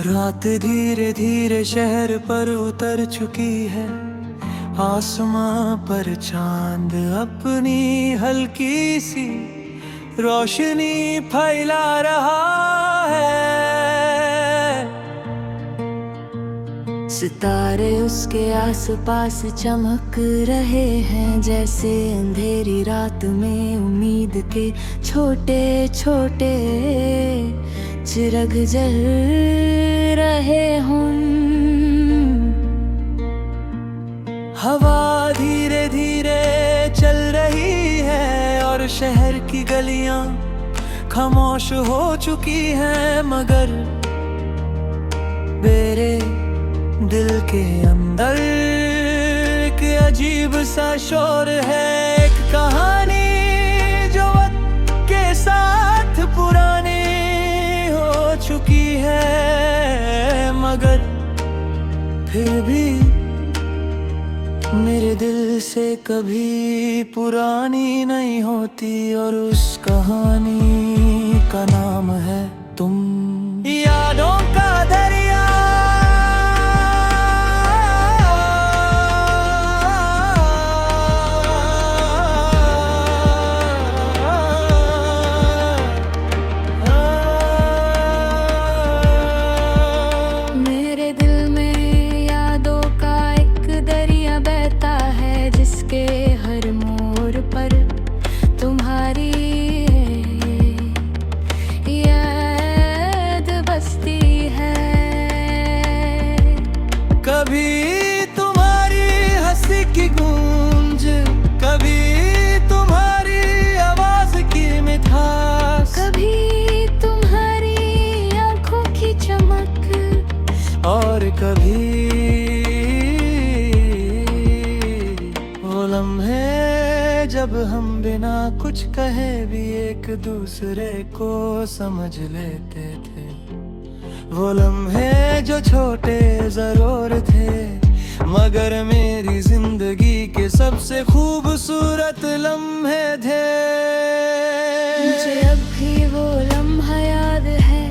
रात धीरे धीरे शहर पर उतर चुकी है। आसमां पर चांद अपनी हल्की सी रोशनी फैला रहा है। सितारे उसके आसपास चमक रहे हैं, जैसे अंधेरी रात में उम्मीद के छोटे छोटे चिराग जल रहे हों। हवा धीरे धीरे चल रही है और शहर की गलियां खामोश हो चुकी हैं, मगर मेरे दिल के अंदर एक अजीब सा शोर है। एक कहानी जो वक्त के साथ पुरानी हो चुकी है, मगर फिर भी मेरे दिल से कभी पुरानी नहीं होती। और उस कहानी का नाम है तुम। यादों का दरिया मेरे दिल में यादों का एक दरिया बहता है, जिसके हर मोड़ पर तुम्हारी याद बसती है। कभी तुम्हारी हंसी की गूंज, कभी तुम्हारी आवाज की मिठास, कभी तुम्हारी आंखों की चमक, और कभी वो लम्हे जब हम बिना कुछ कहे भी एक दूसरे को समझ लेते थे। वो लम्हे जो छोटे जरूर थे, मगर मेरी जिंदगी के सबसे खूबसूरत लम्हे थे। मुझे अब भी वो लम्हा याद है,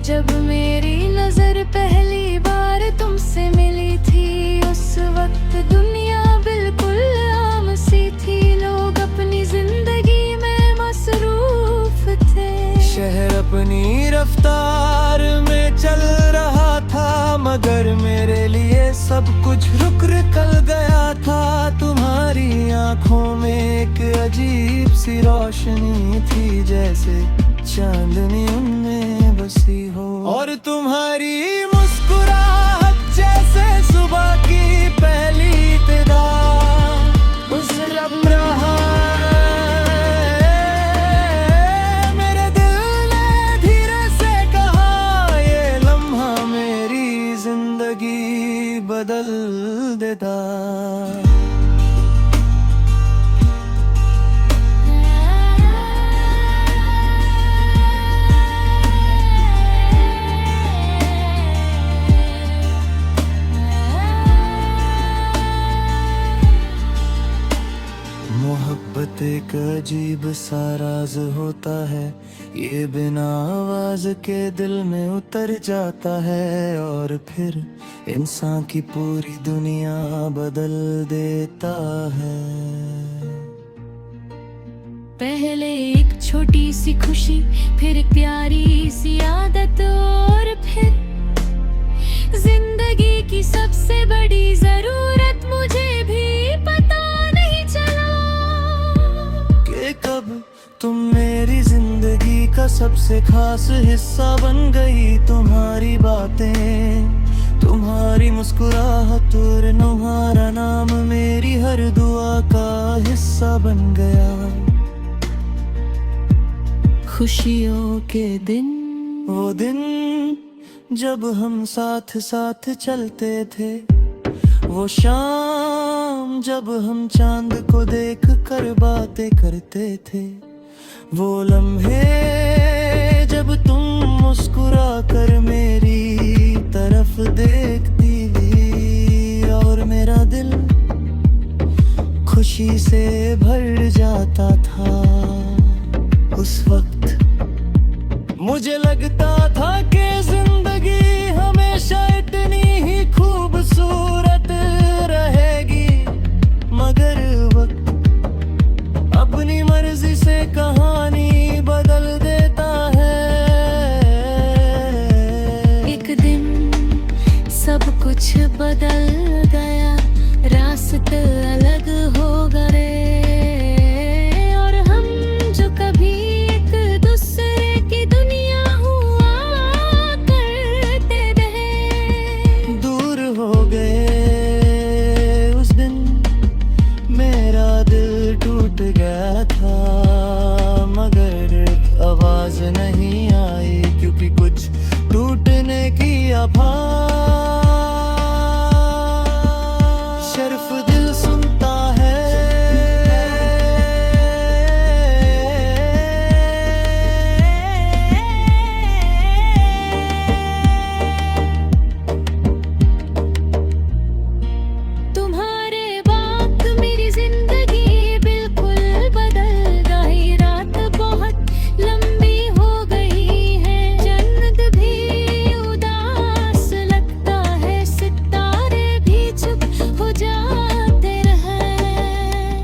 जब मेरी नजर पहली बार तुमसे मिली थी। उस वक्त दुनिया बिल्कुल आम सी थी, लोग अपनी जिंदगी में मसरूफ थे। शहर अपनी रफ्तार में चल रहा था, मगर मेरे लिए सब कुछ रुक कर गया था। तुम्हारी आंखों में एक अजीब सी रोशनी थी, जैसे चांदनी उनमें बसी हो। और तुम्हारी मुस्कुराहट जैसे सुबह की पहली इब्तिदा उस लम्हा मेरे दिल ने धीरे से कहा, ये लम्हा मेरी जिंदगी बदल देता। मोहब्बत एक अजीब सा राज होता है, ये बिना आवाज के दिल में उतर जाता है, और फिर इंसान की पूरी दुनिया बदल देता है। पहले एक छोटी सी खुशी, फिर एक प्यारी सी आदत, और फिर जिंदगी की सबसे बड़ी जरूरत मुझे भी पता नहीं चला कि कब तुम मेरी जिंदगी का सबसे खास हिस्सा बन गई। तुम्हारी बातें, तुम्हारी मुस्कुराहट और तुम्हारा नाम मेरी हर दुआ का हिस्सा बन गया। खुशियों के दिन, वो दिन जब हम साथ साथ चलते थे, वो शाम जब हम चांद को देख कर बातें करते थे, वो लम्हे जब तुम मुस्कुरा कर मेरी तरफ देखती थी, और मेरा दिल खुशी से भर जाता था। उस वक्त मुझे लगता था कि जिंदगी हमें हमेशा इतनी ही खूबसूरत रहेगी। मगर वक्त अपनी मर्जी से कहानी बदल देता है। एक दिन सब कुछ बदल गया, रास्ते अलग हो गए, और हम जो कभी एक दूसरे की दुनिया हुआ करते रहे, दूर हो गए। उस दिन मेरा दिल टूट गया था, मगर आवाज नहीं आई, क्योंकि कुछ टूटने की आभास सिर्फ दिल सुनता है। तुम्हारे वक्त मेरी जिंदगी बिल्कुल बदल गई। रात बहुत लंबी हो गई है, जन्नत भी उदास लगता है, सितारे भी चुप हो जाते रहे।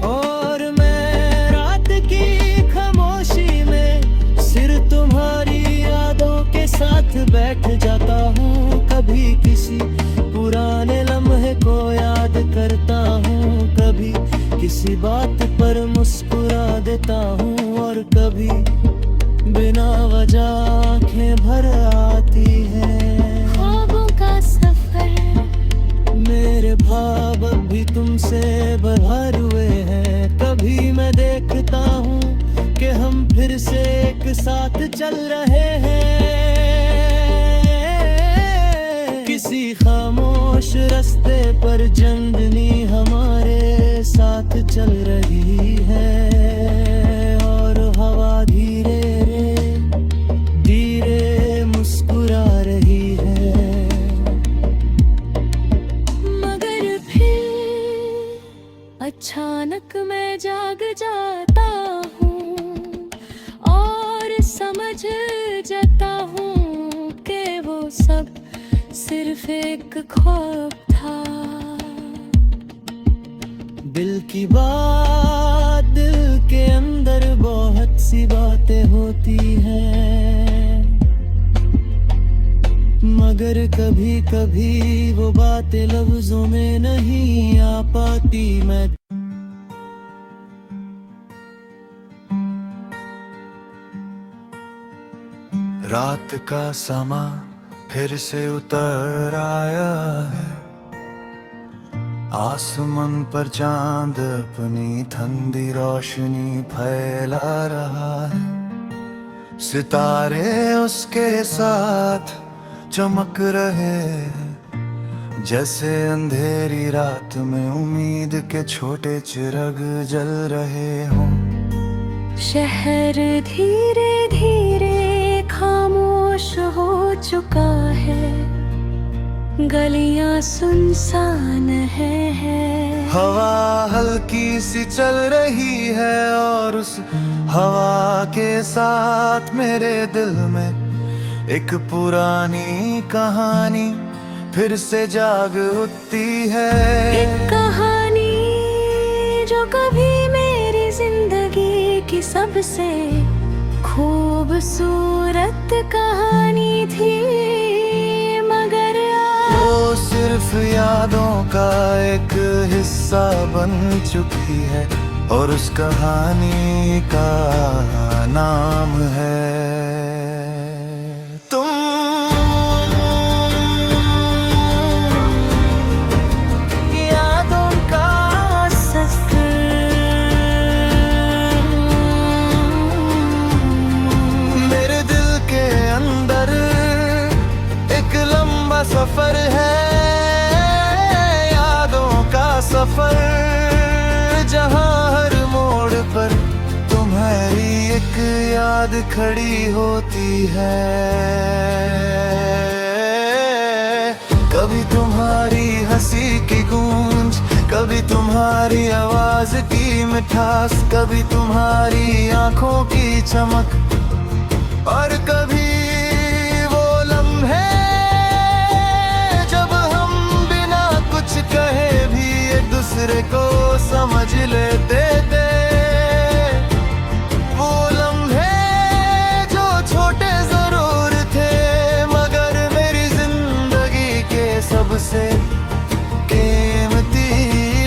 और मैं रात की खामोशी में सिर तुम्हारी यादों के साथ बैठ जाता हूँ। कभी किसी पुराने लम्हे को याद करता हूँ, कभी किसी बात पर मुस्कुरा देता हूँ, और कभी बिना वजह आंखें भर आती हैं। ख्वाबों का सफर मेरे ख्वाब अब भी तुमसे भर हुए हैं। कभी मैं देखता हूँ कि हम फिर से एक साथ चल रहे हैं। किसी खामोश रास्ते पर चांदनी हमारे साथ चल रही है, और हवा धीरे धीरे मुस्कुरा रही है। मगर फिर अचानक मैं जाग जाता हूँ, और समझ जाता हूँ कि वो सब सिर्फ एक ख्वाब था। दिल की बात, दिल के अंदर बहुत सी बातें होती हैं, मगर कभी कभी वो बातें लफ्जों में नहीं आ पाती। मैं रात का समा फिर से उतर आया है, आसमान पर चांद अपनी ठंडी रोशनी फैला रहा है। सितारे उसके साथ चमक रहे हैं, जैसे अंधेरी रात में उम्मीद के छोटे चिराग जल रहे हों। शहर धीरे धीरे खामोश हो चुका है, गलियां सुनसान है। हवा हल्की सी चल रही है, और उस हवा के साथ मेरे दिल में एक पुरानी कहानी फिर से जाग उठती है। एक कहानी जो कभी मेरी जिंदगी की सबसे खूबसूरत कहानी थी, मगर वो सिर्फ यादों का एक हिस्सा बन चुकी है, और उस कहानी का नाम है तुम। यादों का सफर मेरे दिल के अंदर एक लंबा सफर है, यादों का सफर, जहां हर मोड़ पर तुम्हारी एक याद खड़ी होती है। कभी तुम्हारी हंसी की गूंज, कभी तुम्हारी आवाज की मिठास, कभी तुम्हारी आंखों की चमक, और कभी वो लम्हे समझ लेते थे। वो लम्हे जो छोटे जरूर थे, मगर मेरी जिंदगी के सबसे कीमती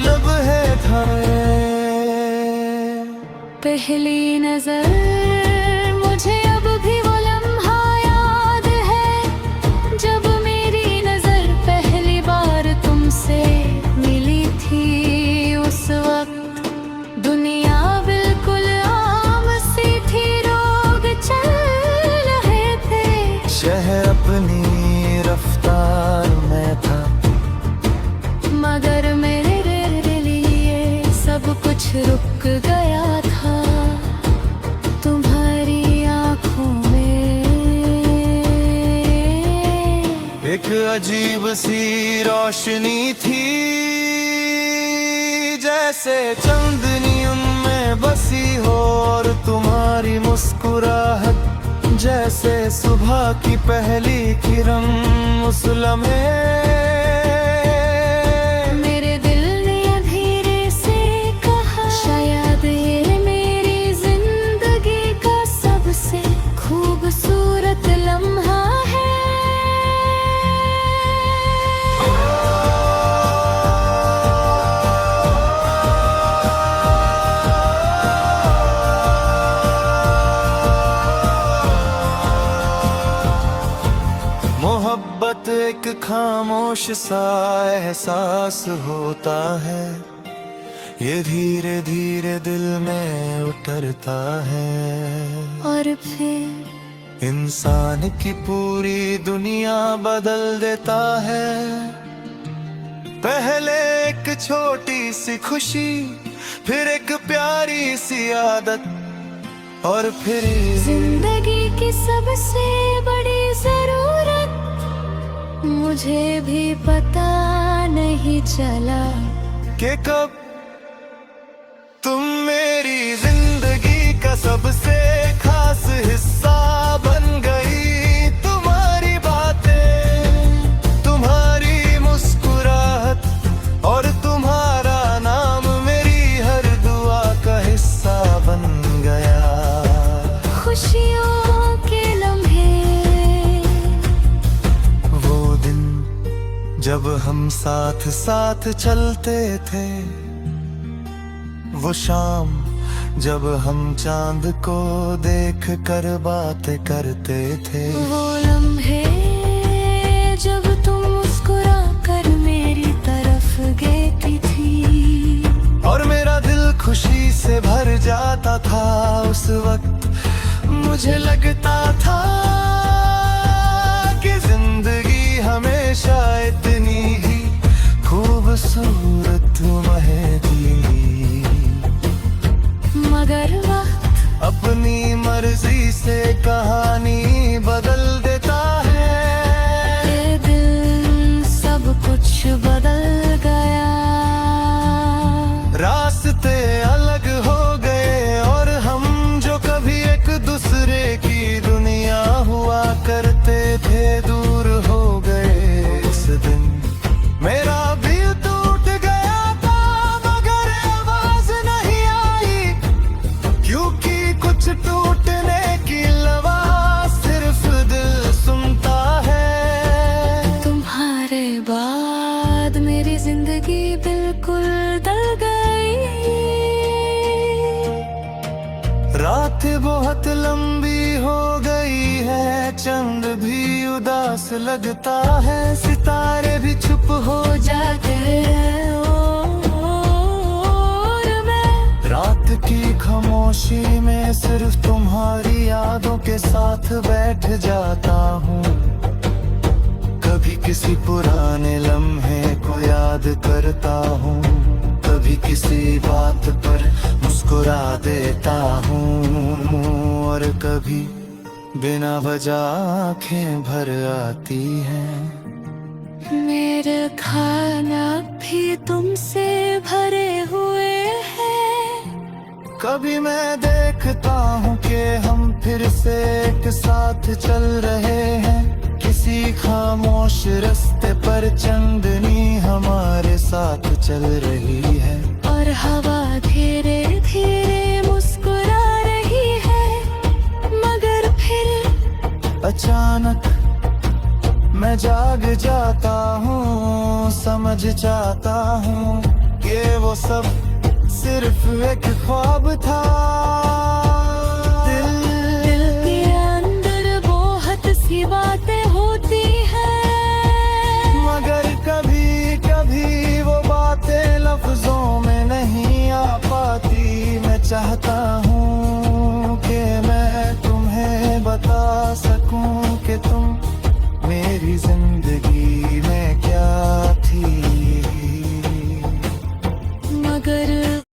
लम्हे थे। पहली नजर मुझे अब भी वो लम्हा याद है, जब मेरी नजर पहली बार तुमसे मिली थी। उस वक्त दुनिया बिल्कुल आम सी थी, लोग चल रहे थे। शहर अपनी रफ्तार में था, मगर मेरे लिए सब कुछ रुक गया था तुम्हारी आंखों में। एक अजीब सी रोशनी थी, जैसे चांदनी उनमें बसी हो, और तुम्हारी मुस्कुराहट जैसे सुबह की पहली किरण। उस लम्हे मेरे दिल ने धीरे से कहा, शायद ये मेरी जिंदगी का सबसे खूबसूरत लम्हा है। मोहब्बत एक खामोश सा एहसास होता है, ये धीरे धीरे दिल में उतरता है, और फिर इंसान की पूरी दुनिया बदल देता है। पहले एक छोटी सी खुशी, फिर एक प्यारी सी आदत, और फिर जिंदगी की सबसे बड़ी जरूरत। मुझे भी पता नहीं चला कि कब तुम मेरी जिंदगी का सबसे खास हिस्सा बन गई। तुम्हारी बातें, तुम्हारी मुस्कुराहट, और तुम्हारा नाम मेरी हर दुआ का हिस्सा बन गया। खुशियों के लम्हे, वो दिन जब हम साथ साथ चलते थे, वो शाम जब हम चांद को देख कर बातें करते थे। वो लम्हे जब तुम मुस्कुरा कर मेरी तरफ देखती थी, और मेरा दिल खुशी से भर जाता था। उस वक्त मुझे लगता था कि जिंदगी हमेशा इतनी ही खूबसूरत रहेगी। मगर वक्त अपनी मर्जी से कहानी बदल देता है। ये दिल सब कुछ बदल गया। रास्ते अलग हो गए, और हम जो कभी एक दूसरे की दुनिया हुआ करते थे, दूर हो गए। उस दिन मेरा दिल टूट गया था, मगर आवाज नहीं आई, क्योंकि कुछ टूटने की आवाज सिर्फ दिल सुनता है। तुम्हारे बाद मेरी जिंदगी बिल्कुल बदल गई। रात बहुत लंबी हो गई है, चंद भी उदास लगता है, सितारे भी चुप हो जाते हैं और मैं रात की खामोशी में सिर्फ तुम्हारी यादों के साथ बैठ जाता हूँ। कभी किसी पुराने लम्हे को याद करता हूँ, कभी किसी बात पर मुस्कुरा देता हूँ, और कभी बिना वजह आंखें भर आती हैं। मेरे खाना भी तुमसे भरे हुए हैं। कभी मैं देखता हूँ कि हम फिर से एक साथ चल रहे हैं, किसी खामोश रास्ते पर चांदनी हमारे साथ चल रही है। और हवा जाता हूँ, समझ जाता हूँ कि वो सब सिर्फ एक ख्वाब था।